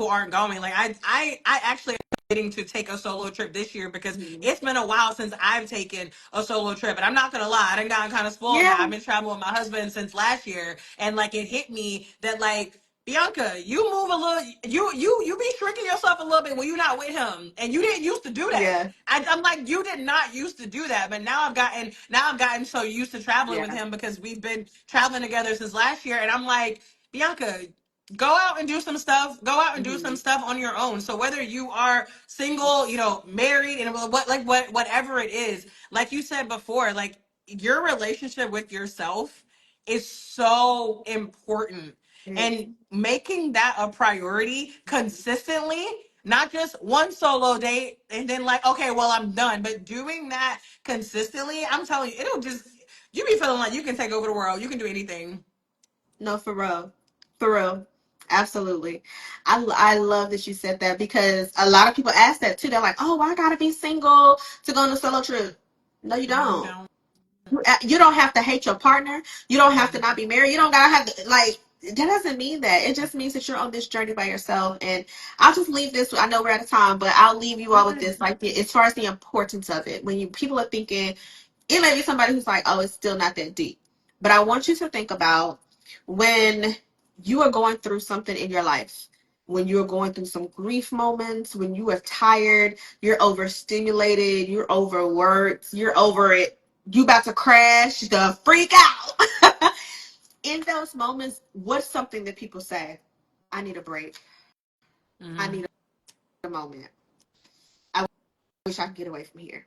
aren't going. Like I actually getting to take a solo trip this year because Mhm. it's been a while since I've taken a solo trip. And I'm not gonna lie, I done gotten kind of spoiled now. Yeah. I've been traveling with my husband since last year, and like it hit me that like Bianca, you move a little. You be shrinking yourself a little bit when you're not with him, and you didn't used to do that. Yeah, I'm like, you did not used to do that, but now I've gotten so used to traveling with yeah. him because we've been traveling together since last year, and I'm like, Bianca, go out and do some stuff. Go out and do some Mhm. stuff on your own. So whether you are single, married, and whatever it is, like you said before, like your relationship with yourself is so important, Yes. and making that a priority consistently, not just one solo date and then like, okay, well, I'm done, but doing that consistently, I'm telling you, it'll just, you be feeling like you can take over the world, you can do anything. No, for real. For real. Absolutely. I love that you said that because a lot of people ask that too. They're like, oh, I gotta be single to go on a solo trip. No, you No, you don't. don't. You don't have to hate your partner. You don't have to Yeah. not be married. You don't gotta have to, like, that doesn't mean that. It just means that you're on this journey by yourself. And I'll just leave this. I know we're out of time, but I'll leave you all with Okay. this. Like, as far as the importance of it, when people are thinking, it may be somebody who's like, oh, it's still not that deep. But I want you to think about when you are going through something in your life, when you're going through some grief moments, when you are tired, you're overstimulated, you're overworked, you're over it, you about to crash, the freak out. In those moments, what's something that people say? I need a break. I Mm-hmm. need a moment. I wish I could get away from here.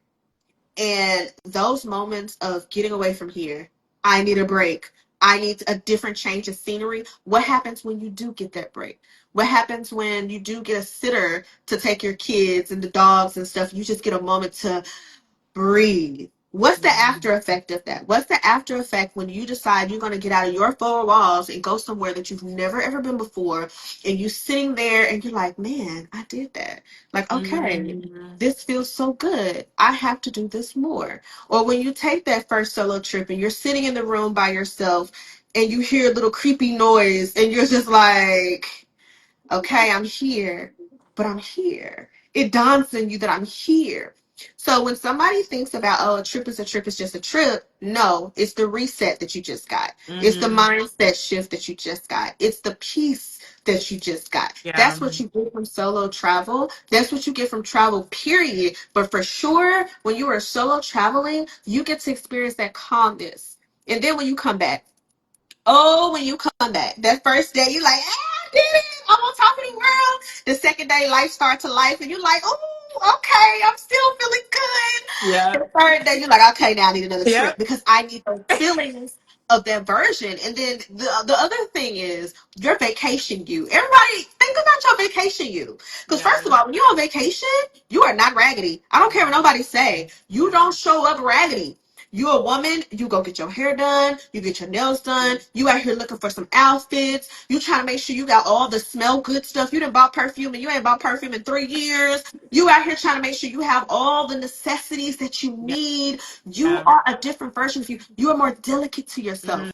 And those moments of getting away from here, I need a break. I need a different change of scenery. What happens when you do get that break? What happens when you do get a sitter to take your kids and the dogs and stuff? You just get a moment to breathe. What's the Yeah. after effect of that? What's the after effect when you decide you're going to get out of your four walls and go somewhere that you've never ever been before, and you sitting there and you're like, man, I did that. Like, okay, Mm-hmm. this feels so good. I have to do this more. Or when you take that first solo trip and you're sitting in the room by yourself and you hear a little creepy noise and you're just like, okay, I'm here, but I'm here. It dawns on you that I'm here. So when somebody thinks about, oh, a trip is a trip, it's just a trip, no, it's the reset that you just got. It's the Mm-hmm. mindset shift that you just got. It's the peace that you just got. Yeah. That's what you get from solo travel. That's what you get from travel, period. But for sure, when you are solo traveling, you get to experience that calmness. And then when you come back, oh, when you come back, that first day, you're like, ah, I did it. I'm on top of the world. The second day, life starts to life, and you're like, oh, okay, I'm still feeling good. Yeah. The third day, you're like, okay, now I need another trip Yep. because I need those feelings of that version. And then the other thing is your vacation you. Everybody, think about your vacation you. Because Yeah. first of all, when you're on vacation, you are not raggedy. I don't care what nobody say. You Yeah. don't show up raggedy. You a woman, you go get your hair done, you get your nails done, you out here looking for some outfits, you trying to make sure you got all the smell good stuff. You done bought perfume and you ain't bought perfume in 3 years. You out here trying to make sure you have all the necessities that you Yeah. need. You Yeah. are a different version of you. You are more delicate to Mm-hmm. yourself.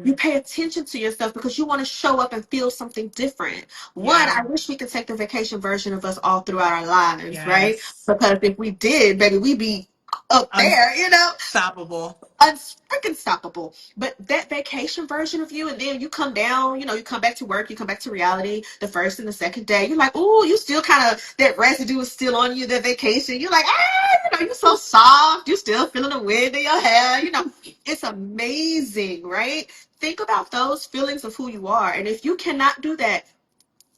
You pay attention to yourself because you want to show up and feel something different. One, Yeah. I wish we could take the vacation version of us all throughout our lives, right? Yes. Because if we did, baby, we'd be up there, Unstoppable. freaking stoppable. But that vacation version of you, and then you come down, you come back to work, you come back to reality the first and the second day. You're like, oh, you still kind of, that residue is still on you, that vacation. You're like, you're so soft. You still feeling the wind in your hair. It's amazing, right? Think about those feelings of who you are. And if you cannot do that,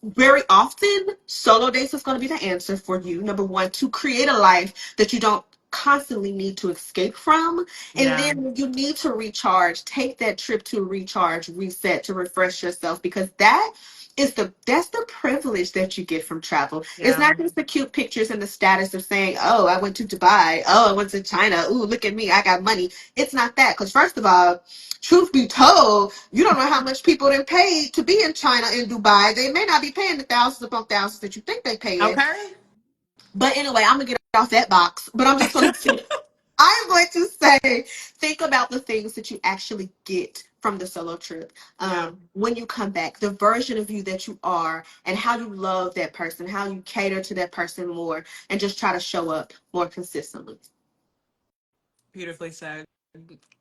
very often solo dates is going to be the answer for you. Number one, to create a life that you don't constantly need to escape from. And Yeah. then when you need to recharge, take that trip to recharge, reset, to refresh yourself, because that's the privilege that you get from travel. It's Yeah. not just the cute pictures and the status of saying, oh, I went to Dubai, oh, I went to China, ooh, look at me, I got money. It's not that. Because first of all, truth be told, you don't know how much people they paid to be in China and Dubai. They may not be paying the thousands upon thousands that you think they pay it. Okay. But anyway, I'm gonna get off that box. But I'm going to say, think about the things that you actually get from the solo trip. Yeah. When you come back, the version of you that you are, and how you love that person, how you cater to that person more, and just try to show up more consistently. Beautifully said.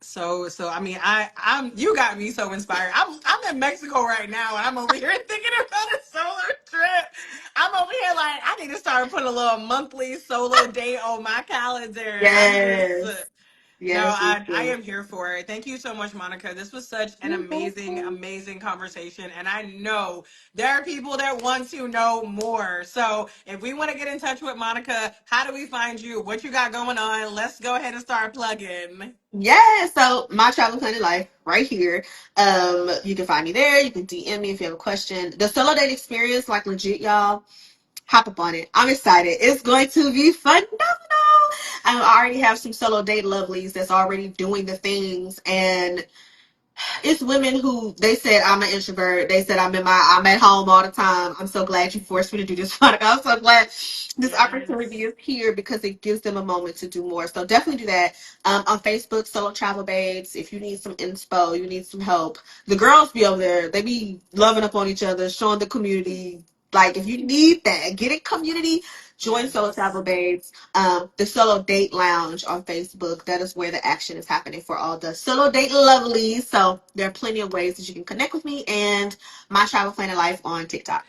So I mean, I'm you got me so inspired. I'm in Mexico right now, and I'm over here thinking about a solo trip. I'm over here like I need to start putting a little monthly solo date on my calendar. I'm just Yes. no, Yes, me I too. am here for it. Thank you so much, Monica. This was such an You're amazing, welcome. amazing conversation. And I know there are people that want to know more. So if we want to get in touch with Monica, how do we find you? What you got going on? Let's go ahead and start plugging. Yeah, so my travel planet life right here. You can find me there. You can DM me if you have a question. The solo date experience, like legit, y'all. Hop up on it. I'm excited. It's going to be phenomenal. I already have some solo date lovelies that's already doing the things, and it's women who they said I'm an introvert. They said I'm at home all the time. I'm so glad you forced me to do this. I'm so glad this opportunity Yes. is here because it gives them a moment to do more. So definitely do that. On Facebook, Solo Travel Babes. If you need some inspo, you need some help. The girls be over there. They be loving up on each other, showing the community. Like if you need that, get in community. Join Solo Yes. Travel Babes. The Solo Date Lounge on Facebook. That is where the action is happening for all the solo date lovelies. So there are plenty of ways that you can connect with me and my Travel Planet Life on TikTok.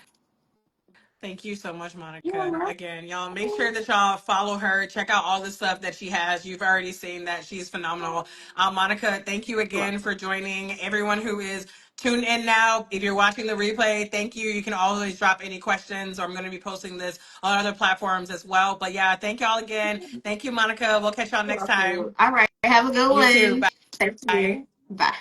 Thank you so much, You're Monica. welcome. Again, y'all make sure that y'all follow her. Check out all the stuff that she has. You've already seen that she's phenomenal. Monica, thank you again for joining. Everyone who is tuned in now, if you're watching the replay, thank you. You can always drop any questions, or I'm going to be posting this on other platforms as well. But yeah, thank y'all again. Thank you, Monica. We'll catch y'all You're next welcome. time. All right. Have a good You too. one. Thank Bye. you. Bye.